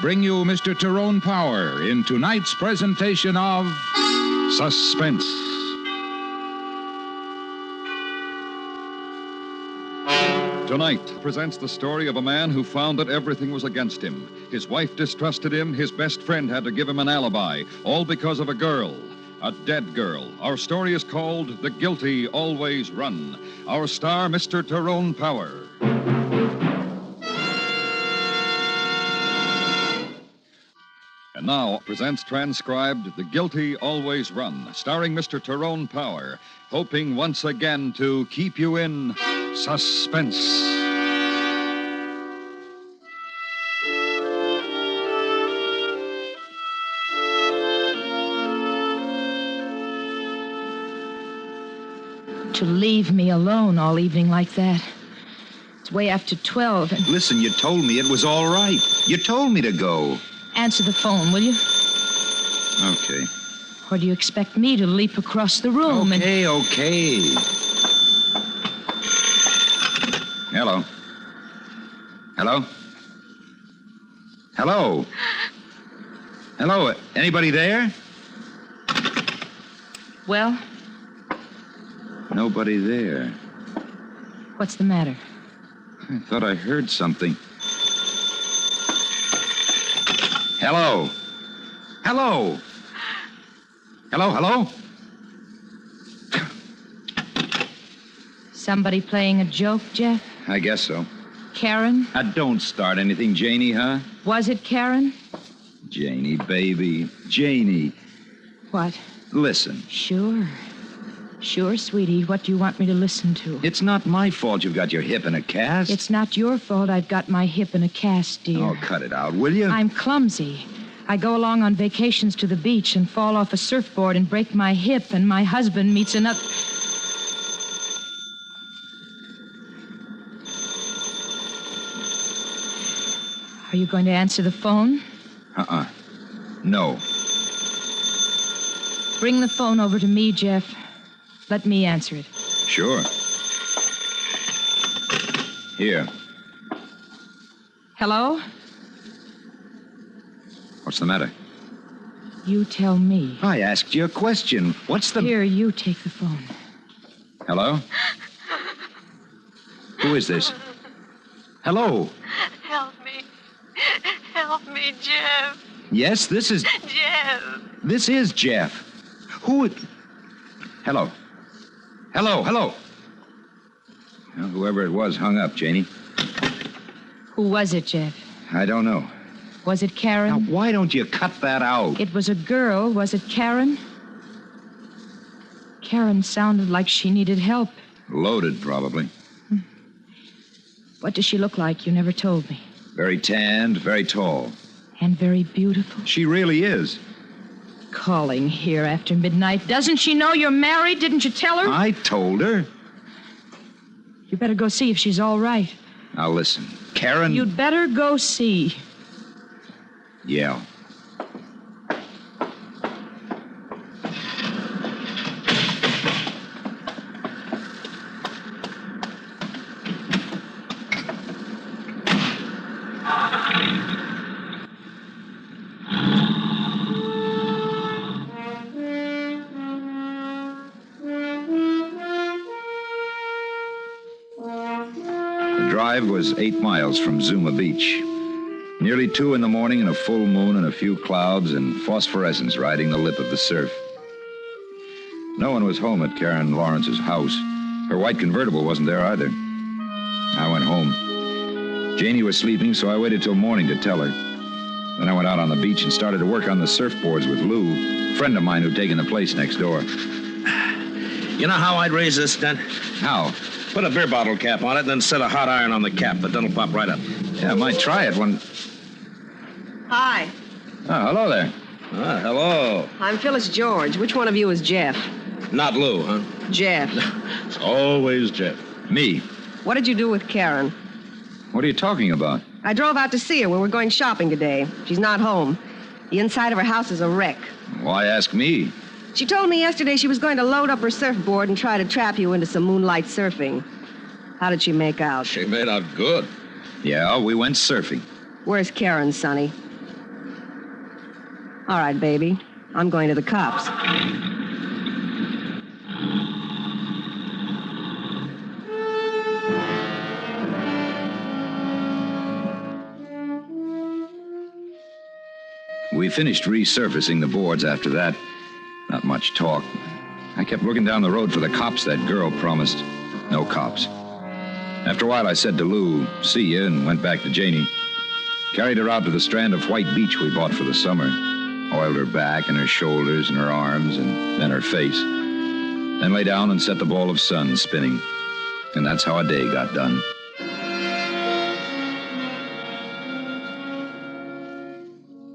bring you Mr. Tyrone Power in tonight's presentation of Suspense. Tonight presents the story of a man who found that everything was against him. His wife distrusted him. His best friend had to give him an alibi, all because of a girl, a dead girl. Our story is called The Guilty Always Run. Our star, Mr. Tyrone Power. And now presents transcribed The Guilty Always Run, starring Mr. Tyrone Power, hoping once again to keep you in suspense. To leave me alone all evening like that. It's way after 12 and... Listen, you told me it was all right. You told me to go. Answer the phone, will you? Okay. Or do you expect me to leap across the room Okay. Hello? Hello? Anybody there? Well? Nobody there. What's the matter? I thought I heard something. Hello? Somebody playing a joke, Jeff? I guess so. Karen? Don't start anything, Janie, huh? Was it Karen? Janie, baby. Janie. What? Listen. Sure, sweetie. What do you want me to listen to? It's not my fault you've got your hip in a cast. It's not your fault I've got my hip in a cast, dear. Oh, cut it out, will you? I'm clumsy. I go along on vacations to the beach and fall off a surfboard and break my hip, and my husband meets another... Are you going to answer the phone? No. Bring the phone over to me, Jeff. Let me answer it. Sure. Here. Hello? What's the matter? You tell me. I asked you a question. What's the... Here, you take the phone. Hello? Who is this? Hello? Help me, Jeff. Yes, this is... Jeff. This is Jeff. Who... Hello? Well, whoever it was hung up, Janie. Who was it, Jeff? I don't know. Was it Karen? Now, why don't you cut that out? It was a girl. Was it Karen? Karen sounded like she needed help. Loaded, probably. What does she look like? You never told me. Very tanned, very tall. And very beautiful. She really is. Calling here after midnight. Doesn't she know you're married? Didn't you tell her? I told her. You better go see if she's all right. Now, listen. Karen... You'd better go see. Yeah. The drive was 8 miles from Zuma Beach. Nearly 2 in the morning and a full moon and a few clouds and phosphorescence riding the lip of the surf. No one was home at Karen Lawrence's house. Her white convertible wasn't there either. I went home. Janie was sleeping, so I waited till morning to tell her. Then I went out on the beach and started to work on the surfboards with Lou, a friend of mine who'd taken the place next door. You know how I'd raise this dent? How? Put a beer bottle cap on it, then set a hot iron on the cap. The dent'll pop right up. Yeah, I might try it when... Hi, Oh, hello there. Hello. I'm Phyllis George. Which one of you is Jeff? Not Lou, huh? Jeff. It's always Jeff. Me? What did you do with Karen? What are you talking about? I drove out to see her when we're going shopping today. She's not home. The inside of her house is a wreck. Why ask me? She told me yesterday she was going to load up her surfboard and try to trap you into some moonlight surfing. How did she make out? She made out good. Yeah, we went surfing. Where's Karen, Sonny? All right, baby. I'm going to the cops. We finished resurfacing the boards after that. Not much talk. I kept looking down the road for the cops that girl promised. No cops. After a while, I said to Lou, see ya, and went back to Janie. Carried her out to the strand of white beach we bought for the summer. Oiled her back and her shoulders and her arms and then her face. Then lay down and set the ball of sun spinning. And that's how a day got done.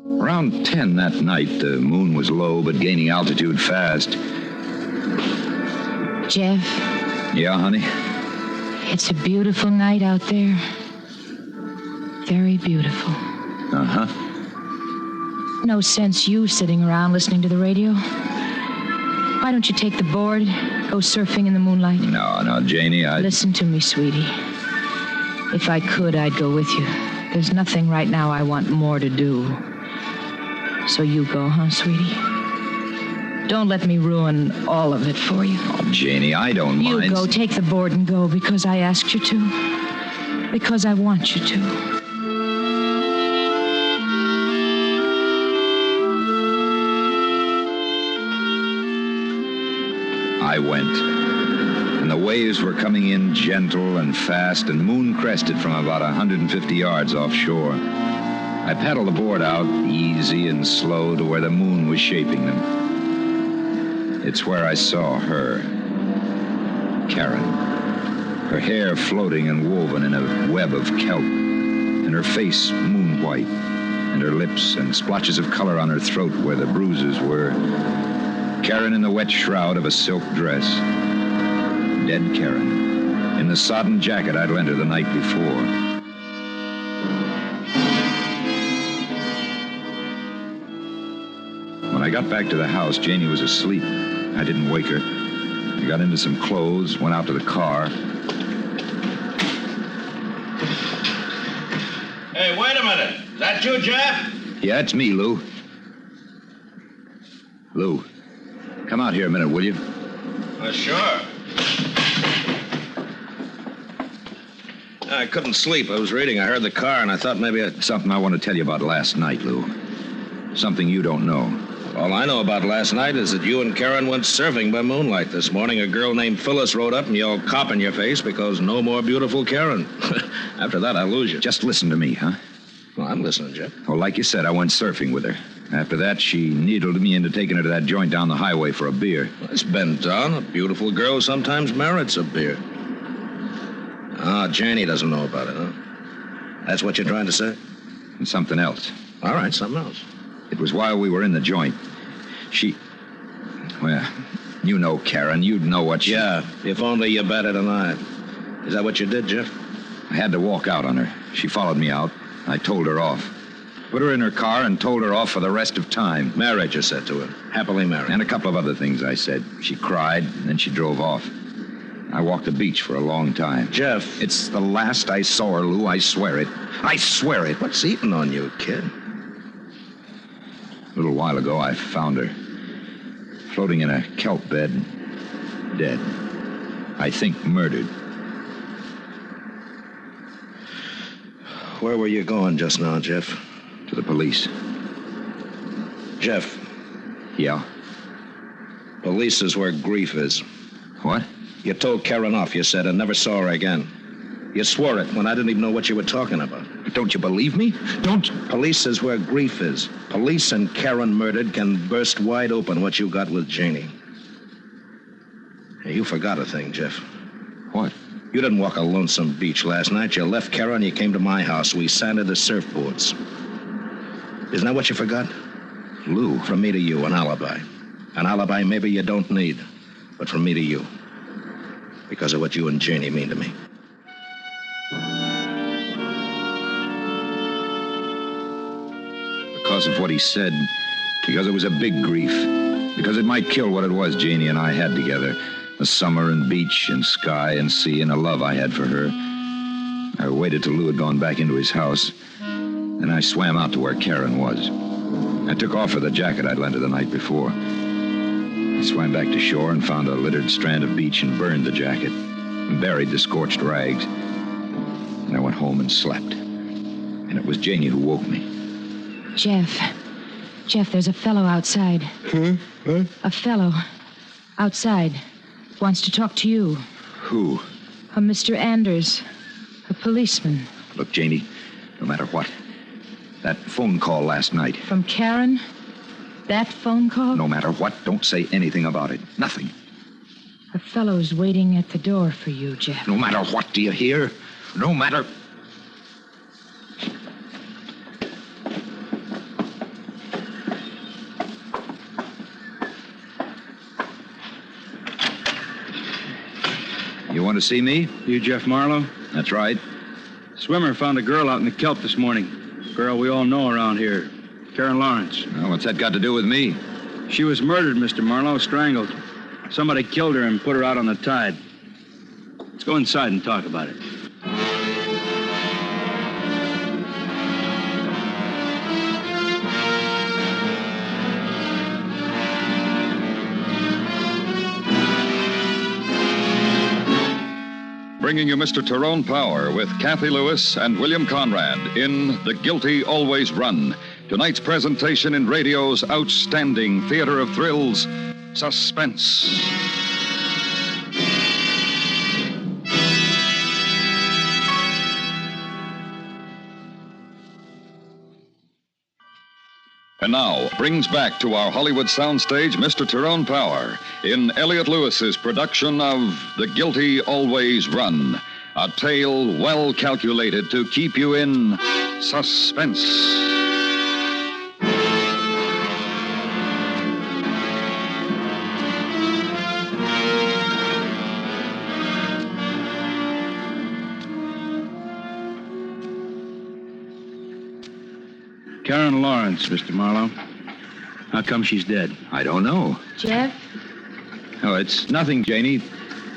Around 10 that night, the moon was low but gaining altitude fast. Jeff, Yeah, honey? it's a beautiful night out there. Very beautiful. Uh-huh. No sense you sitting around listening to the radio. Why don't you take the board, go surfing in the moonlight? No, Janie, Listen to me, sweetie. If I could, I'd go with you. There's nothing right now I want more to do. So you go, huh, sweetie? Don't let me ruin all of it for you. Oh, Janie, I don't mind. You go, take the board and go because I asked you to. Because I want you to. I went. And the waves were coming in gentle and fast and moon-crested from about 150 yards offshore. I paddled the board out, easy and slow, to where the moon was shaping them. It's where I saw her, Karen. Her hair floating and woven in a web of kelp, and her face moon-white, and her lips and splotches of color on her throat where the bruises were. Karen in the wet shroud of a silk dress. Dead Karen, in the sodden jacket I'd lent her the night before. When I got back to the house, Janie was asleep. I didn't wake her. I got into some clothes, went out to the car. Hey, wait a minute. Is that you, Jeff? Yeah, it's me, Lou. Lou, come out here a minute, will you? Sure. I couldn't sleep. I was reading. I heard the car, and I thought maybe Something I want to tell you about last night, Lou. Something you don't know. All I know about last night is that you and Karen went surfing by moonlight this morning. A girl named Phyllis rode up and yelled cop in your face because no more beautiful Karen. After that, I lose you. Just listen to me, huh? Well, I'm listening, Jeff. Well, like you said, I went surfing with her. After that, she needled me into taking her to that joint down the highway for a beer. Well, it's been done. A beautiful girl sometimes merits a beer. Ah, Janie doesn't know about it, huh? That's what you're trying to say? And something else. All right, something else. It was while we were in the joint. Well, you know Karen. You'd know what she... Yeah, if only you better than I. Is that what you did, Jeff? I had to walk out on her. She followed me out. I told her off. Put her in her car and told her off for the rest of time. Marriage, you said to her. Happily married. And a couple of other things I said. She cried, and then she drove off. I walked the beach for a long time. Jeff. It's the last I saw her, Lou. I swear it. I swear it. What's eating on you, kid? A little while ago, I found her. Floating in a kelp bed. Dead. I think murdered. Where were you going just now, Jeff? To the police. Jeff, Yeah? police is where grief is. What? You told Karen off, you said, and never saw her again. You swore it when I didn't even know what you were talking about. But don't you believe me? Don't... Police is where grief is. Police and Karen murdered can burst wide open what you got with Janie. Hey, you forgot a thing, Jeff. What? You didn't walk a lonesome beach last night. You left Karen, you came to my house. We sanded the surfboards. Isn't that what you forgot? Lou. From me to you, an alibi. An alibi maybe you don't need, but from me to you. Because of what you and Janie mean to me. Because of what he said. Because it was a big grief. Because it might kill what it was Janie and I had together. The summer and beach and sky and sea and a love I had for her. I waited till Lou had gone back into his house. Then I swam out to where Karen was. I took off for the jacket I'd lent her the night before. I swam back to shore and found a littered strand of beach and burned the jacket and buried the scorched rags. And I went home and slept. And it was Janie who woke me. Jeff, there's a fellow outside. Huh? What? A fellow outside wants to talk to you. Who? A Mr. Anders, a policeman. Look, Janie, no matter what, that phone call last night. From Karen? That phone call? No matter what, don't say anything about it. Nothing. A fellow's waiting at the door for you, Jeff. No matter what, do you hear? No matter... You want to see me? You Jeff Marlowe? That's right. Swimmer found a girl out in the kelp this morning. Girl we all know around here. Karen Lawrence. Well, what's that got to do with me? She was murdered, Mr. Marlowe, strangled. Somebody killed her and put her out on the tide. Let's go inside and talk about it. Bringing you Mr. Tyrone Power with Kathy Lewis and William Conrad in The Guilty Always Run. Tonight's presentation in radio's outstanding theater of thrills, Suspense. And now, brings back to our Hollywood soundstage Mr. Tyrone Power in Elliot Lewis's production of The Guilty Always Run, a tale well calculated to keep you in suspense. Karen Lawrence, Mr. Marlowe. How come she's dead? I don't know. Jeff? Oh, it's nothing, Janie.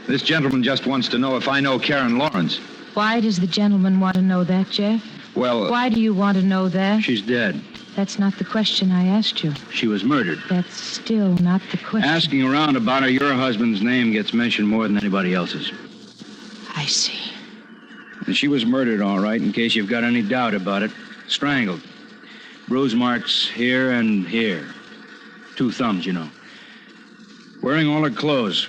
This gentleman just wants to know if I know Karen Lawrence. Why does the gentleman want to know that, Jeff? Well... Why do you want to know that? She's dead. That's not the question I asked you. She was murdered. That's still not the question. Asking around about her, your husband's name gets mentioned more than anybody else's. I see. And she was murdered, all right, in case you've got any doubt about it. Strangled. Bruise marks here and here. 2 thumbs, you know. Wearing all her clothes.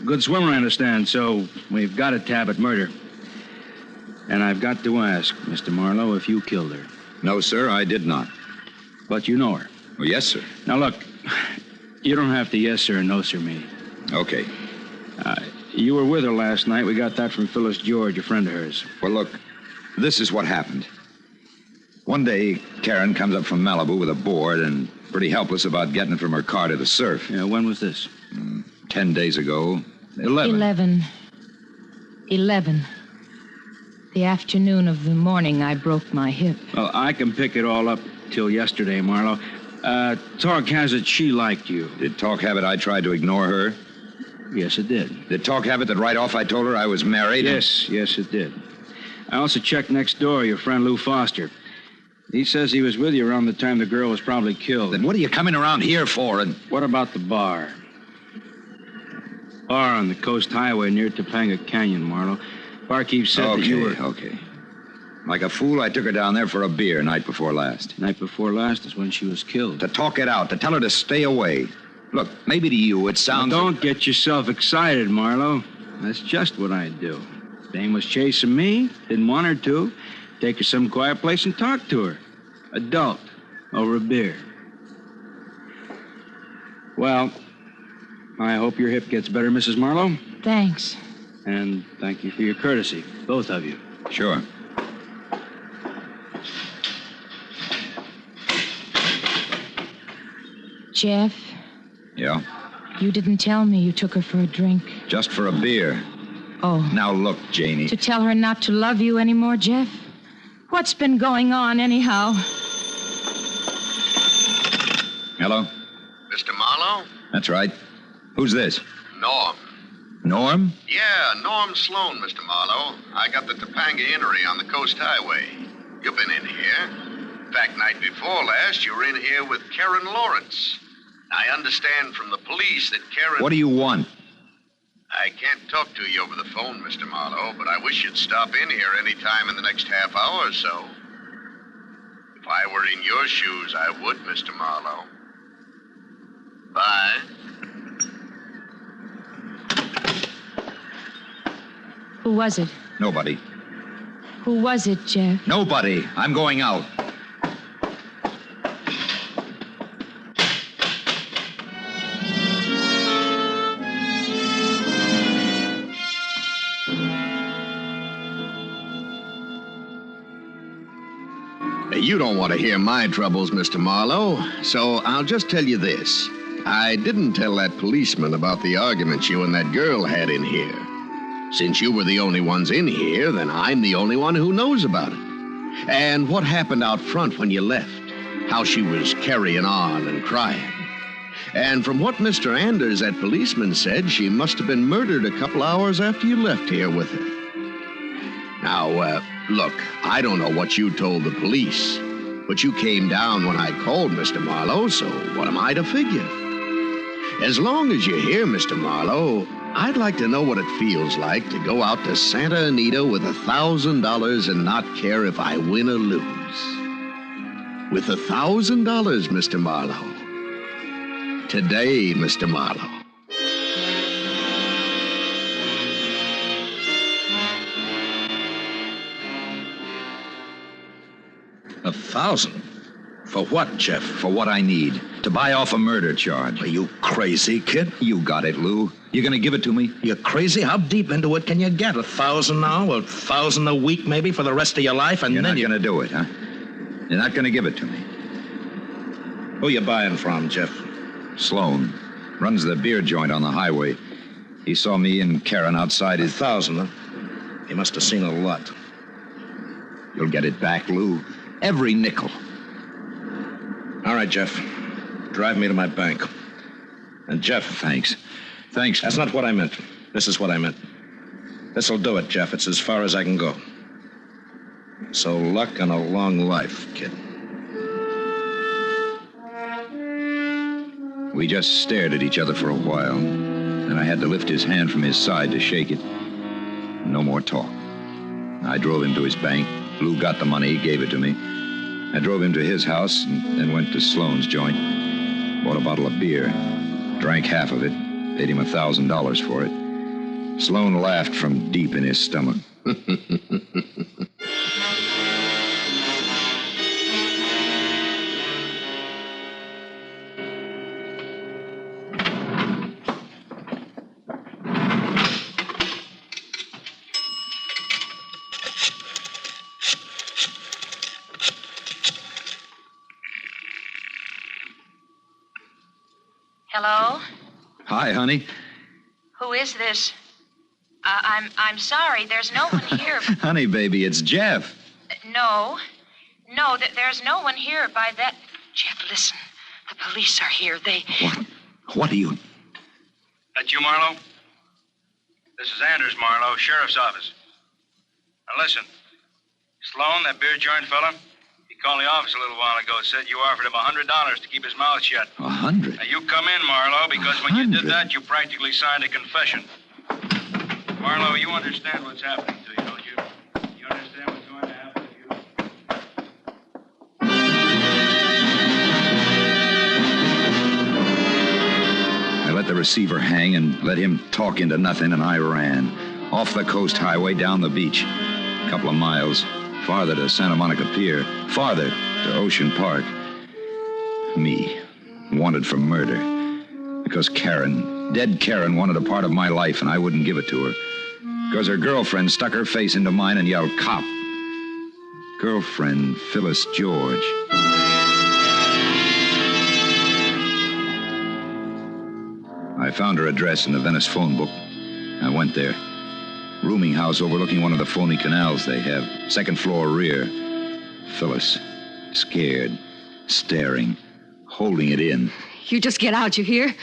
Good swimmer, I understand, so we've got a tab at murder. And I've got to ask, Mr. Marlowe, if you killed her. No, sir, I did not. But you know her. Oh, yes, sir. Now, look, you don't have to yes, sir, or no, sir, me. Okay. You were with her last night. We got that from Phyllis George, a friend of hers. Well, look, this is what happened. One day, Karen comes up from Malibu with a board and pretty helpless about getting it from her car to the surf. Yeah, when was this? 10 days ago. 11. 11. The afternoon of the morning I broke my hip. Well, I can pick it all up till yesterday, Marlowe. Talk has it she liked you. Did talk have it I tried to ignore her? Yes, it did. Did talk have it that right off I told her I was married? Yes, it did. I also checked next door, your friend Lou Foster. He says he was with you around the time the girl was probably killed. Then what are you coming around here for? And what about the bar? Bar on the Coast Highway near Topanga Canyon, Marlowe. Barkeep said that you were... Okay. Like a fool, I took her down there for a beer night before last. Night before last is when she was killed. To talk it out, to tell her to stay away. Look, maybe to you it sounds... Now, don't get yourself excited, Marlowe. That's just what I'd do. Dame was chasing me, didn't want her to. Take her some quiet place and talk to her. Adult, over a beer. Well, I hope your hip gets better, Mrs. Marlowe. Thanks. And thank you for your courtesy, both of you. Sure. Jeff? Yeah? You didn't tell me you took her for a drink. Just for a beer. Oh. Now look, Janie. To tell her not to love you anymore, Jeff? What's been going on, anyhow? Hello? Mr. Marlowe? That's right. Who's this? Norm. Norm? Yeah, Norm Sloan, Mr. Marlowe. I got the Topanga Innery on the Coast Highway. You been in here? In fact, night before last, you were in here with Karen Lawrence. I understand from the police that Karen... What do you want? I can't talk to you over the phone, Mr. Marlowe, but I wish you'd stop in here any time in the next half hour or so. If I were in your shoes, I would, Mr. Marlowe. Bye. Who was it? Nobody. Who was it, Jeff? Nobody. I'm going out. You don't want to hear my troubles, Mr. Marlowe, so I'll just tell you this. I didn't tell that policeman about the argument you and that girl had in here. Since you were the only ones in here, then I'm the only one who knows about it. And what happened out front when you left. How she was carrying on and crying. And from what Mr. Anders, that policeman, said, she must have been murdered a couple hours after you left here with her. Now, look, I don't know what you told the police, but you came down when I called, Mr. Marlowe, so what am I to figure? As long as you're here, Mr. Marlowe, I'd like to know what it feels like to go out to Santa Anita with $1,000 and not care if I win or lose. With $1,000, Mr. Marlowe. Today, Mr. Marlowe. $1,000? For what, Jeff? For what I need. To buy off a murder charge. Are you crazy, kid? You got it, Lou. You gonna give it to me? You're crazy? How deep into it can you get? 1,000 now? 1,000 a week, maybe, for the rest of your life? And You're then not gonna do it, huh? You're not gonna give it to me. Who you buying from, Jeff? Sloan. Runs the beer joint on the highway. He saw me and Karen outside his... 1,000, huh? He must have seen a lot. You'll get it back, Lou. Every nickel. All right, Jeff. Drive me to my bank. And Jeff... Thanks. Thanks. That's not what I meant. This is what I meant. This'll do it, Jeff. It's as far as I can go. So luck and a long life, kid. We just stared at each other for a while. Then I had to lift his hand from his side to shake it. No more talk. I drove him to his bank. Lou got the money, gave it to me. I drove him to his house and then went to Sloan's joint. Bought a bottle of beer. Drank half of it. Paid him $1,000 for it. Sloan laughed from deep in his stomach. Hello? Hi, honey. Who is this? I'm sorry. There's no one here. Honey, baby, it's Jeff. No, there's no one here by that... Jeff, listen. The police are here. They... What are you... That you, Marlowe? This is Anders, Marlowe, Sheriff's Office. Now listen, Sloan, that beer joint fella, he called the office a little while ago, said you offered him $100 to keep his mouth shut. 100? Now you come in, Marlowe, because when you did that, you practically signed a confession. Marlowe, you understand what's happening to you, don't you? You understand what's going to happen if you... I let the receiver hang and let him talk into nothing, and I ran. Off the coast highway, down the beach. A couple of miles. Farther to Santa Monica Pier. Farther to Ocean Park. Me. Wanted for murder. Because Karen, dead Karen, wanted a part of my life, and I wouldn't give it to her. Because her girlfriend stuck her face into mine and yelled, "Cop!" Girlfriend, Phyllis George. I found her address in the Venice phone book. I went there. Rooming house overlooking one of the phony canals they have. Second floor rear. Phyllis. Scared. Staring. Holding it in. You just get out, you hear?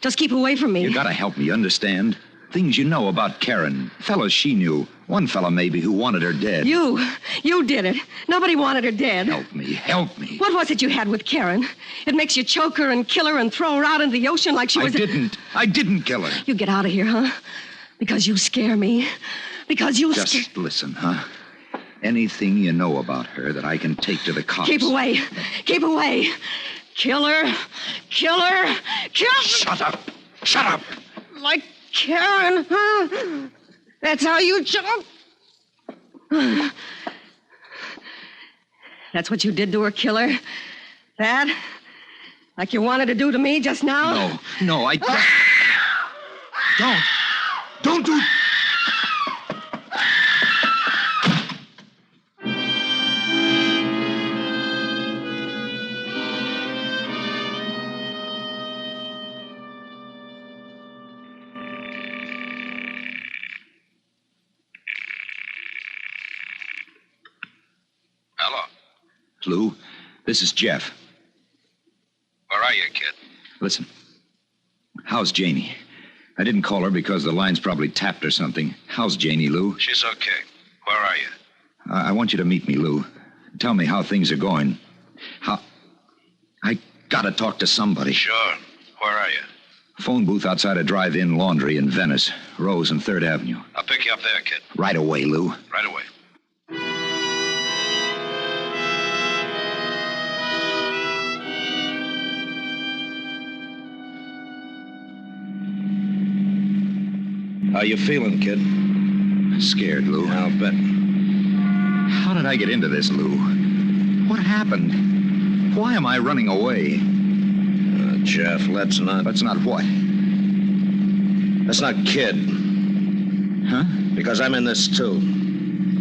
Just keep away from me. You gotta help me, understand? Things you know about Karen. Fellas she knew. One fella maybe who wanted her dead. You did it. Nobody wanted her dead. Help me. What was it you had with Karen? It makes you choke her and kill her and throw her out into the ocean like she was I didn't kill her. You get out of here, huh? Because you scare me. Because you Just listen, huh? Anything you know about her that I can take to the cops. Keep away. Keep away. Kill her. Kill her. Kill her. Shut up. Like Karen, huh? That's how you jump. That's what you did to her, killer? That? Like you wanted to do to me just now? No, I don't. Don't do... Hello. Lou, this is Jeff. Where are you, kid? Listen, how's Janie? I didn't call her because the line's probably tapped or something. How's Janie, Lou? She's okay. Where are you? I want you to meet me, Lou. Tell me how things are going. I gotta talk to somebody. Sure. Where are you? Phone booth outside a drive-in laundry in Venice. Rose and 3rd Avenue. I'll pick you up there, kid. Right away, Lou. Right away. How you feeling, kid? Scared, Lou. I'll bet. How did I get into this, Lou? What happened? Why am I running away? Jeff, let's not... Let's not what? Let's not kid. Huh? Because I'm in this, too.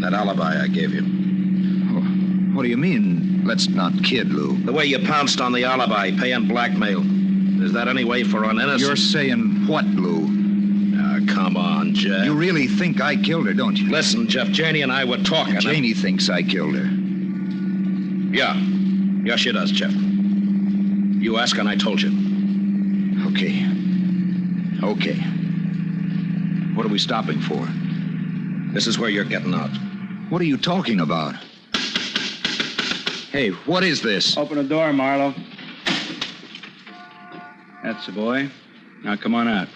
That alibi I gave you. What do you mean, let's not kid, Lou? The way you pounced on the alibi, paying blackmail. Is that any way for an innocent... You're saying what, Lou? Come on, Jeff. You really think I killed her, don't you? Listen, Jeff, Janie and I were talking. Janie thinks I killed her. Yeah. Yeah, she does, Jeff. You ask and I told you. Okay. What are we stopping for? This is where you're getting out. What are you talking about? Hey, what is this? Open the door, Marlowe. That's the boy. Now come on out.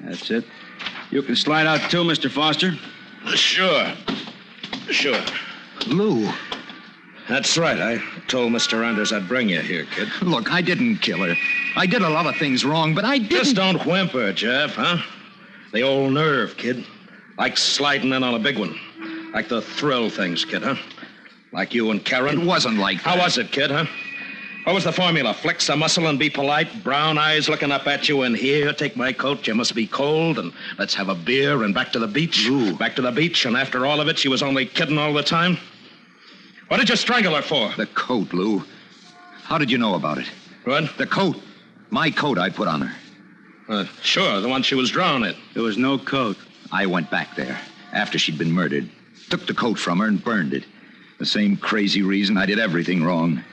That's it. You can slide out too, Mr. Foster. Sure. Lou. That's right. I told Mr. Anders I'd bring you here, kid. Look, I didn't kill her. I did a lot of things wrong, but I didn't... Just don't whimper, Jeff, huh? The old nerve, kid. Like sliding in on a big one. Like the thrill things, kid, huh? Like you and Karen. It wasn't like that. How was it, kid, huh? What was the formula? Flex the muscle and be polite, brown eyes looking up at you, and here, take my coat, you must be cold, and let's have a beer and back to the beach. Ooh. Back to the beach, and after all of it, she was only kidding all the time? What did you strangle her for? The coat, Lou. How did you know about it? What? The coat. My coat I put on her. Sure, the one she was drowned in. There was no coat. I went back there after she'd been murdered, took the coat from her and burned it. The same crazy reason I did everything wrong.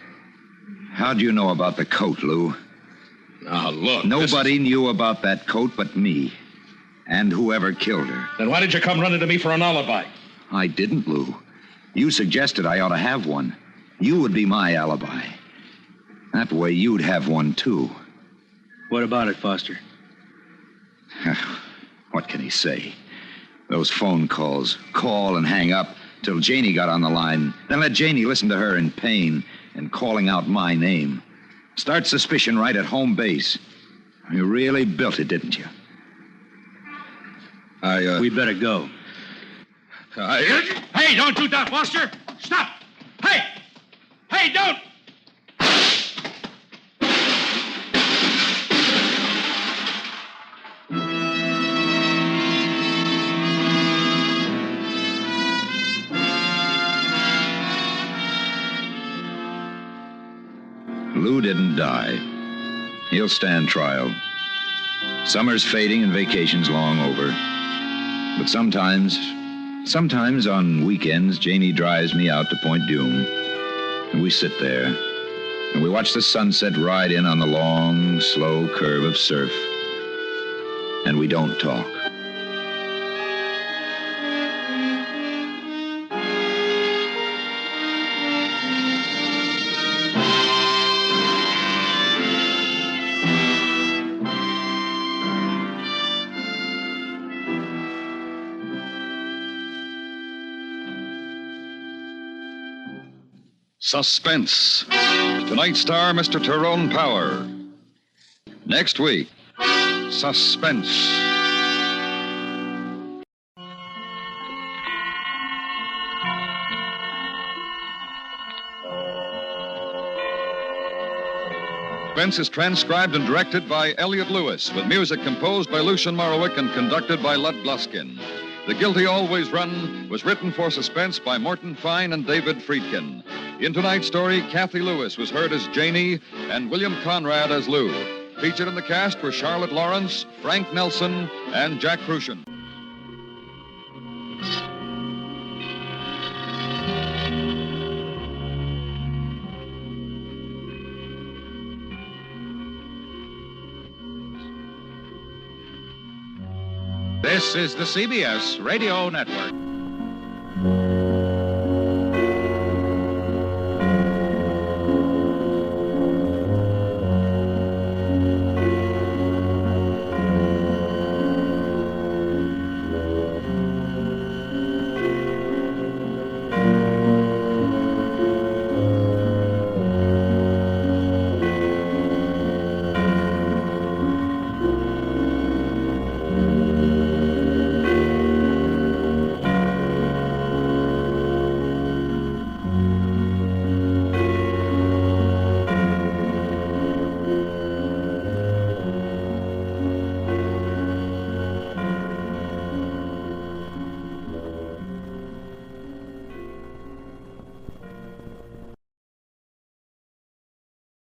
How'd you know about the coat, Lou? Now, look. Nobody knew about that coat but me. And whoever killed her. Then why did you come running to me for an alibi? I didn't, Lou. You suggested I ought to have one. You would be my alibi. That way you'd have one, too. What about it, Foster? What can he say? Those phone calls. Call and hang up till Janie got on the line. Then let Janie listen to her in pain and calling out my name. Start suspicion right at home base. You really built it, didn't you? We better go. Hey, don't do that, Foster! Stop! Hey, don't! Lou didn't die. He'll stand trial. Summer's fading and vacation's long over. But sometimes on weekends, Janie drives me out to Point Dume. And we sit there, and we watch the sunset ride in on the long, slow curve of surf. and we don't talk. Suspense. Tonight's star, Mr. Tyrone Power. Next week, Suspense. Suspense is transcribed and directed by Elliot Lewis, with music composed by Lucian Morowick and conducted by Lud Gluskin. The Guilty Always Run was written for Suspense by Morton Fine and David Friedkin. In tonight's story, Kathy Lewis was heard as Janie and William Conrad as Lou. Featured in the cast were Charlotte Lawrence, Frank Nelson, and Jack Crucian. This is the CBS Radio Network.